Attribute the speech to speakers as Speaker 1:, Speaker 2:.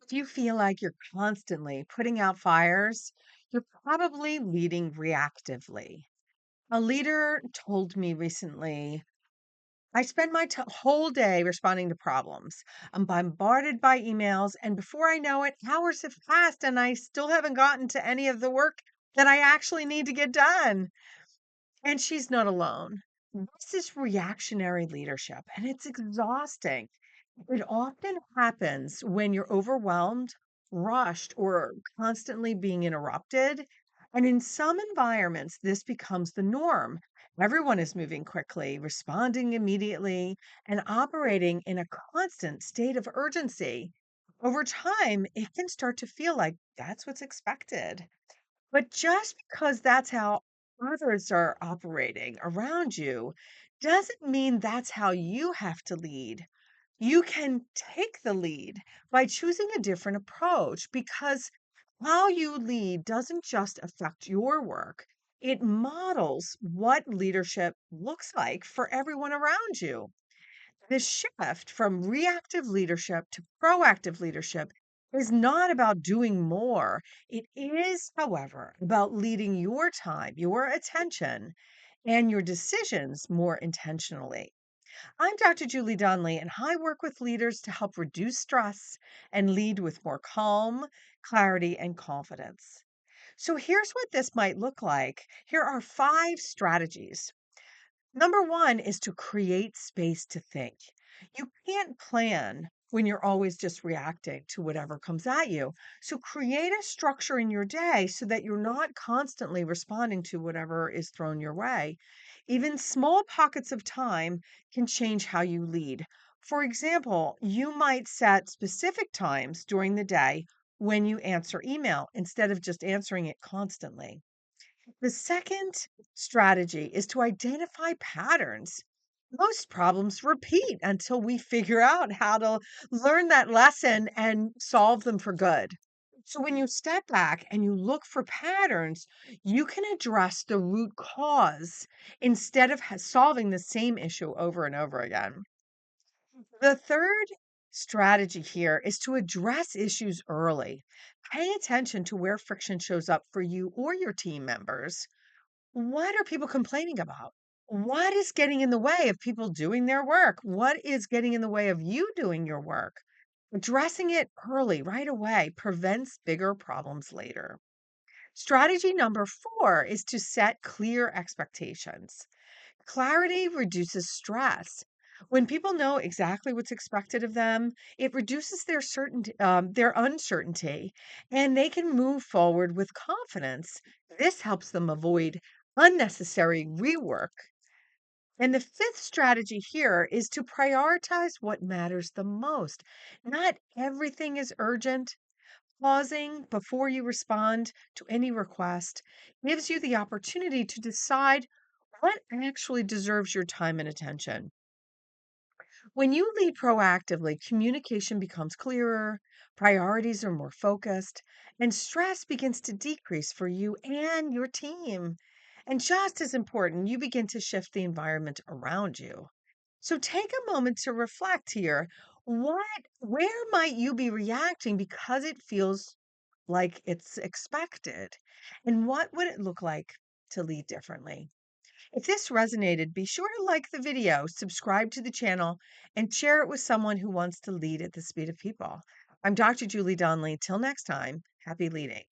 Speaker 1: If you feel like you're constantly putting out fires, you're probably leading reactively. A leader told me recently, I spend my whole day responding to problems. I'm bombarded by emails, and before I know it, hours have passed and I still haven't gotten to any of the work that I actually need to get done. And she's not alone. This is reactionary leadership, and it's exhausting. It often happens when you're overwhelmed, rushed, or constantly being interrupted. And in some environments, this becomes the norm. Everyone is moving quickly, responding immediately, and operating in a constant state of urgency. Over time, it can start to feel like that's what's expected. But just because that's how others are operating around you doesn't mean that's how you have to lead. You can take the lead by choosing a different approach because how you lead doesn't just affect your work, it models what leadership looks like for everyone around you. The shift from reactive leadership to proactive leadership is not about doing more. It is, however, about leading your time, your attention, and your decisions more intentionally. I'm Dr. Julie Donley, and I work with leaders to help reduce stress and lead with more calm, clarity, and confidence. So, here's what this might look like. Here are 5 strategies. Number one is to create space to think. You can't plan when you're always just reacting to whatever comes at you. So create a structure in your day so that you're not constantly responding to whatever is thrown your way. Even small pockets of time can change how you lead. For example, you might set specific times during the day when you answer email instead of just answering it constantly. The second strategy is to identify patterns. Most problems repeat until we figure out how to learn that lesson and solve them for good. So, when you step back and you look for patterns, you can address the root cause instead of solving the same issue over and over again. The third strategy here is to address issues early. Pay attention to where friction shows up for you or your team members. What are people complaining about? What is getting in the way of people doing their work? What is getting in the way of you doing your work? Addressing it early, right away, prevents bigger problems later. Strategy number 4 is to set clear expectations. Clarity reduces stress. When people know exactly what's expected of them, it reduces their uncertainty, and they can move forward with confidence. This helps them avoid unnecessary rework. And the fifth strategy here is to prioritize what matters the most. Not everything is urgent. Pausing before you respond to any request gives you the opportunity to decide what actually deserves your time and attention. When you lead proactively, communication becomes clearer, priorities are more focused, and stress begins to decrease for you and your team. And just as important, you begin to shift the environment around you. So take a moment to reflect here. Where might you be reacting because it feels like it's expected? And what would it look like to lead differently? If this resonated, be sure to like the video, subscribe to the channel, and share it with someone who wants to lead at the speed of people. I'm Dr. Julie Donley. Till next time, happy leading.